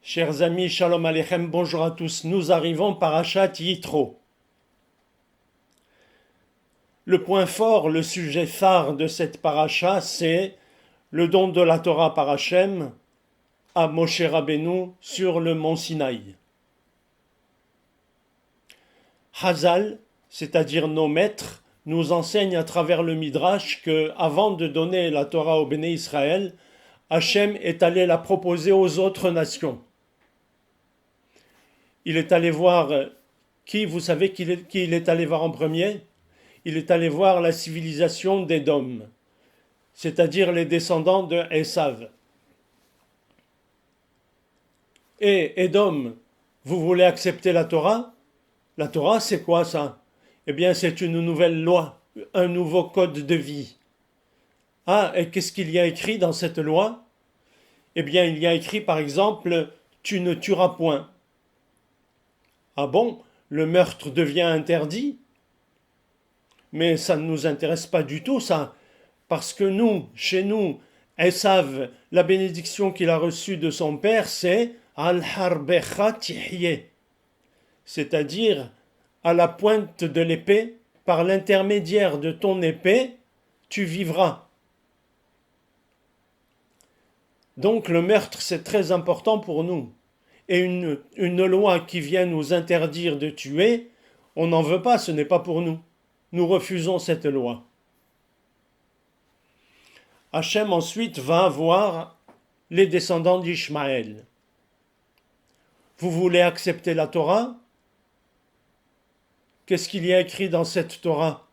Chers amis, Shalom Aleichem, bonjour à tous. Nous arrivons parashat Yitro. Le point fort, le sujet phare de cette paracha, c'est le don de la Torah par Hachem à Moshe Rabbeinu sur le mont Sinaï. Hazal, c'est-à-dire nos maîtres, nous enseignent à travers le Midrash que, avant de donner la Torah au Béné Israël, Hachem est allé la proposer aux autres nations. Il est allé voir qui, vous savez qui il est allé voir en premier? Il est allé voir la civilisation d'Édom, c'est-à-dire les descendants de Esav. Et Édom, vous voulez accepter la Torah? La Torah, c'est quoi ça? Eh bien, c'est une nouvelle loi, un nouveau code de vie. Ah, et qu'est-ce qu'il y a écrit dans cette loi? Eh bien, il y a écrit, par exemple, tu ne tueras point. Ah bon? Le meurtre devient interdit? Mais ça ne nous intéresse pas du tout, ça. Parce que nous, chez nous, Esav, la bénédiction qu'il a reçue de son père, c'est Al-Harbecha Tihye. C'est-à-dire, à la pointe de l'épée, par l'intermédiaire de ton épée, tu vivras. Donc le meurtre, c'est très important pour nous. Et une loi qui vient nous interdire de tuer, on n'en veut pas, ce n'est pas pour nous. Nous refusons cette loi. Hachem ensuite va voir les descendants d'Ishmaël. Vous voulez accepter la Torah? Qu'est-ce qu'il y a écrit dans cette Torah?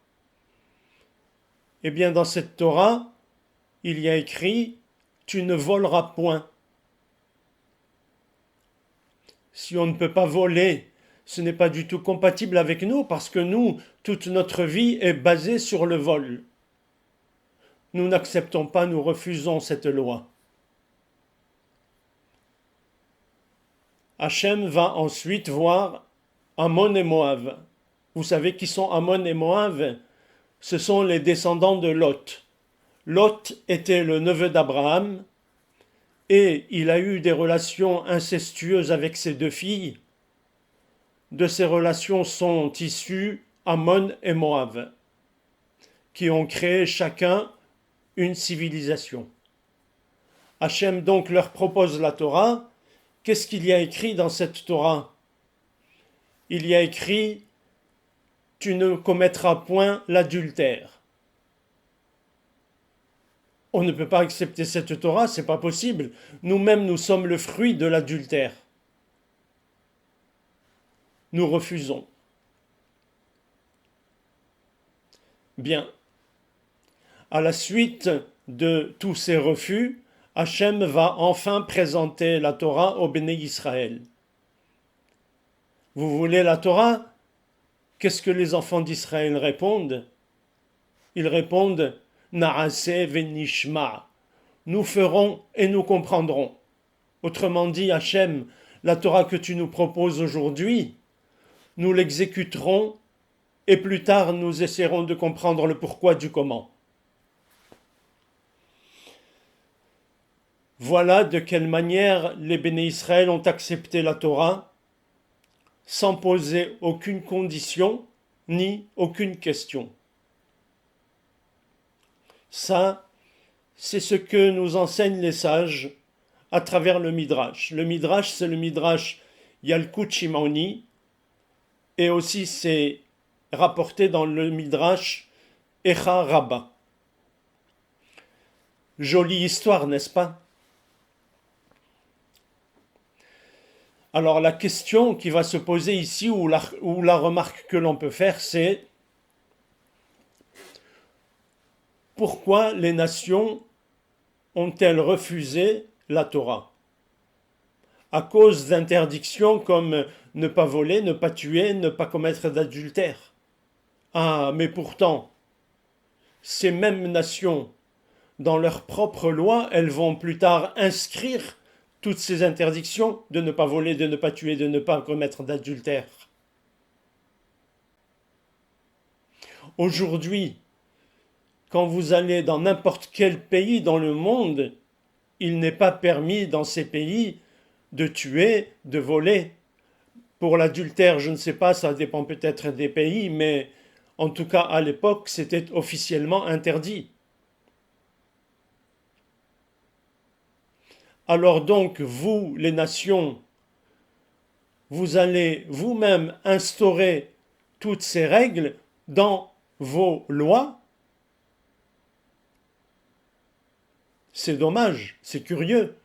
Eh bien, dans cette Torah, il y a écrit « Tu ne voleras point ». Si on ne peut pas voler, ce n'est pas du tout compatible avec nous parce que nous, toute notre vie est basée sur le vol. Nous n'acceptons pas, nous refusons cette loi. Hachem va ensuite voir Ammon et Moab. Vous savez qui sont Ammon et Moab? Ce sont les descendants de Lot. Lot était le neveu d'Abraham et il a eu des relations incestueuses avec ses deux filles. De ces relations sont issus Ammon et Moab, qui ont créé chacun une civilisation. Hachem donc leur propose la Torah. Qu'est-ce qu'il y a écrit dans cette Torah? Il y a écrit « Tu ne commettras point l'adultère ». On ne peut pas accepter cette Torah, c'est pas possible. Nous-mêmes, nous sommes le fruit de l'adultère. Nous refusons. Bien. À la suite de tous ces refus, Hachem va enfin présenter la Torah au Béné Israël. Vous voulez la Torah? Qu'est-ce que les enfants d'Israël répondent? Ils répondent Na'aseh venishma. Nous ferons et nous comprendrons. Autrement dit, Hachem, la Torah que tu nous proposes aujourd'hui, nous l'exécuterons et plus tard nous essaierons de comprendre le pourquoi du comment. Voilà de quelle manière les Béné Israël ont accepté la Torah sans poser aucune condition ni aucune question. Ça, c'est ce que nous enseignent les sages à travers le Midrash. Le Midrash, c'est le Midrash Yalkut Shimoni, et aussi c'est rapporté dans le Midrash Echa Rabba. Jolie histoire, n'est-ce pas? Alors la question qui va se poser ici, ou la remarque que l'on peut faire, c'est pourquoi les nations ont-elles refusé la Torah? À cause d'interdictions comme ne pas voler, ne pas tuer, ne pas commettre d'adultère. Ah, mais pourtant, ces mêmes nations, dans leur propre loi, elles vont plus tard inscrire toutes ces interdictions de ne pas voler, de ne pas tuer, de ne pas commettre d'adultère. Aujourd'hui, quand vous allez dans n'importe quel pays dans le monde, il n'est pas permis dans ces pays de tuer, de voler. Pour l'adultère, je ne sais pas, ça dépend peut-être des pays, mais en tout cas à l'époque, c'était officiellement interdit. Alors donc, vous, les nations, vous allez vous-même instaurer toutes ces règles dans vos lois. C'est dommage, c'est curieux.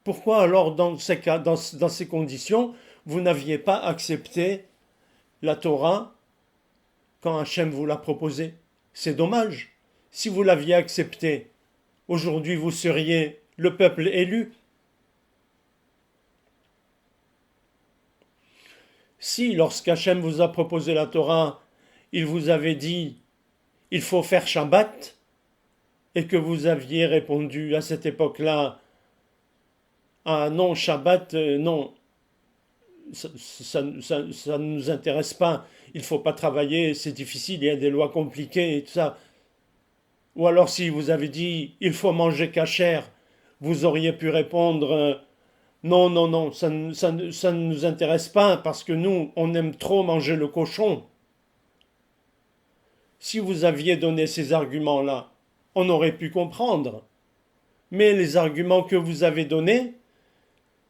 Pourquoi alors dans ces cas, dans ces conditions, vous n'aviez pas accepté la Torah quand Hachem vous l'a proposée? C'est dommage. Si vous l'aviez accepté, aujourd'hui vous seriez le peuple élu. Si lorsqu'Hachem vous a proposé la Torah, il vous avait dit il faut faire Shabbat, et que vous aviez répondu à cette époque-là ah non, Shabbat, non, ça ne nous intéresse pas, il ne faut pas travailler, c'est difficile, il y a des lois compliquées et tout ça. Ou alors si vous avez dit il faut manger cachère, vous auriez pu répondre non, non, non, ça ne nous intéresse pas parce que nous, on aime trop manger le cochon. Si vous aviez donné ces arguments-là, on aurait pu comprendre. Mais les arguments que vous avez donnés,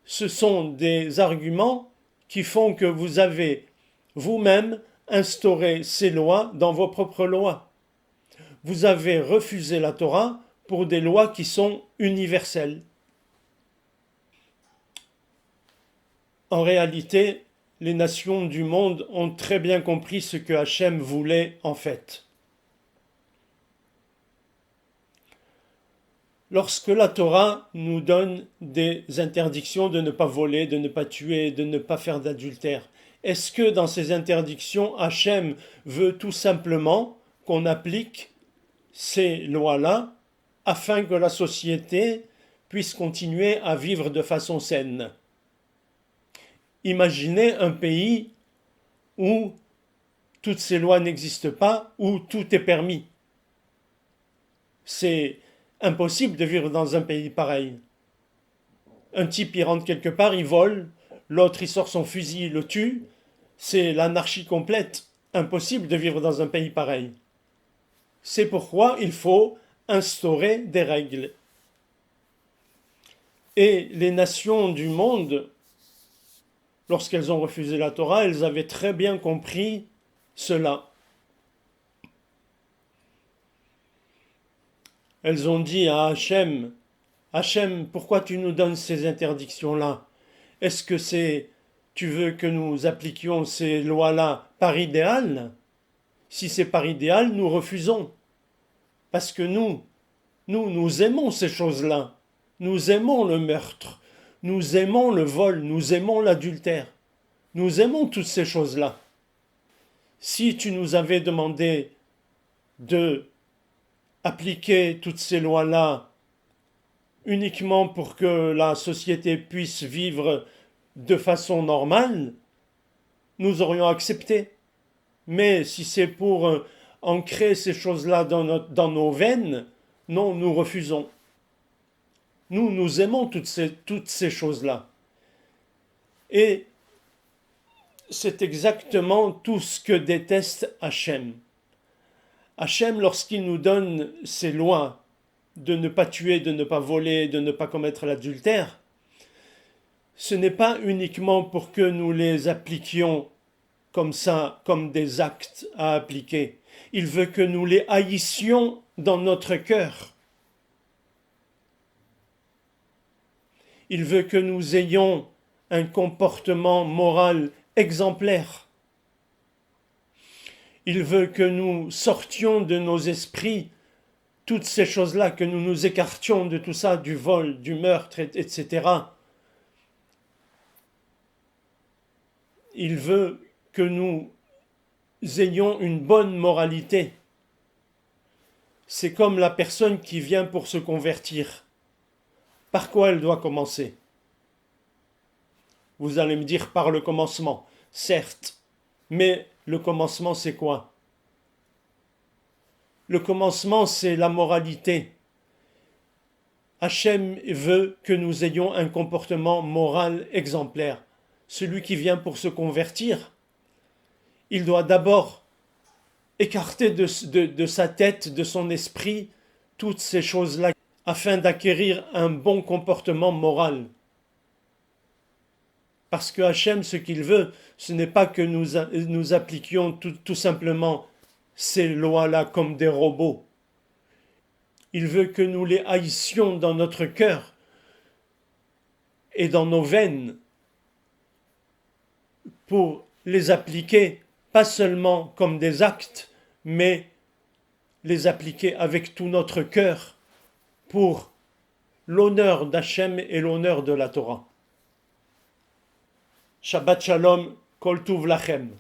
ce sont des arguments qui font que vous avez vous-même instauré ces lois dans vos propres lois. Vous avez refusé la Torah pour des lois qui sont universelles. En réalité, les nations du monde ont très bien compris ce que Hachem voulait en fait. Lorsque la Torah nous donne des interdictions de ne pas voler, de ne pas tuer, de ne pas faire d'adultère, est-ce que dans ces interdictions, Hachem veut tout simplement qu'on applique ces lois-là afin que la société puisse continuer à vivre de façon saine? Imaginez un pays où toutes ces lois n'existent pas, où tout est permis. C'est impossible de vivre dans un pays pareil. Un type, il rentre quelque part, il vole, l'autre, il sort son fusil, il le tue. C'est l'anarchie complète. Impossible de vivre dans un pays pareil. C'est pourquoi il faut instaurer des règles. Et les nations du monde, lorsqu'elles ont refusé la Torah, elles avaient très bien compris cela. Elles ont dit à Hachem, Hachem, pourquoi tu nous donnes ces interdictions-là? Est-ce que tu veux que nous appliquions ces lois-là par idéal? Si c'est par idéal, nous refusons. Parce que nous aimons ces choses-là. Nous aimons le meurtre. Nous aimons le vol. Nous aimons l'adultère. Nous aimons toutes ces choses-là. Si tu nous avais demandé de appliquer toutes ces lois-là uniquement pour que la société puisse vivre de façon normale, nous aurions accepté. Mais si c'est pour ancrer ces choses-là dans nos veines, non, nous refusons. Nous aimons toutes ces choses-là. Et c'est exactement tout ce que déteste Hachem. Hachem, lorsqu'il nous donne ces lois de ne pas tuer, de ne pas voler, de ne pas commettre l'adultère, ce n'est pas uniquement pour que nous les appliquions comme ça, comme des actes à appliquer. Il veut que nous les haïssions dans notre cœur. Il veut que nous ayons un comportement moral exemplaire. Il veut que nous sortions de nos esprits toutes ces choses-là, que nous nous écartions de tout ça, du vol, du meurtre, etc. Il veut que nous ayons une bonne moralité. C'est comme la personne qui vient pour se convertir. Par quoi elle doit commencer? Vous allez me dire par le commencement, certes, mais le commencement c'est quoi? Le commencement c'est la moralité. Hachem veut que nous ayons un comportement moral exemplaire. Celui qui vient pour se convertir, il doit d'abord écarter de sa tête, de son esprit, toutes ces choses-là, afin d'acquérir un bon comportement moral. Parce que Hachem, ce qu'il veut, ce n'est pas que nous appliquions tout simplement ces lois-là comme des robots. Il veut que nous les haïssions dans notre cœur et dans nos veines pour les appliquer, pas seulement comme des actes, mais les appliquer avec tout notre cœur pour l'honneur d'Hachem et l'honneur de la Torah. Shabbat Shalom, Kol Tuv Lachem.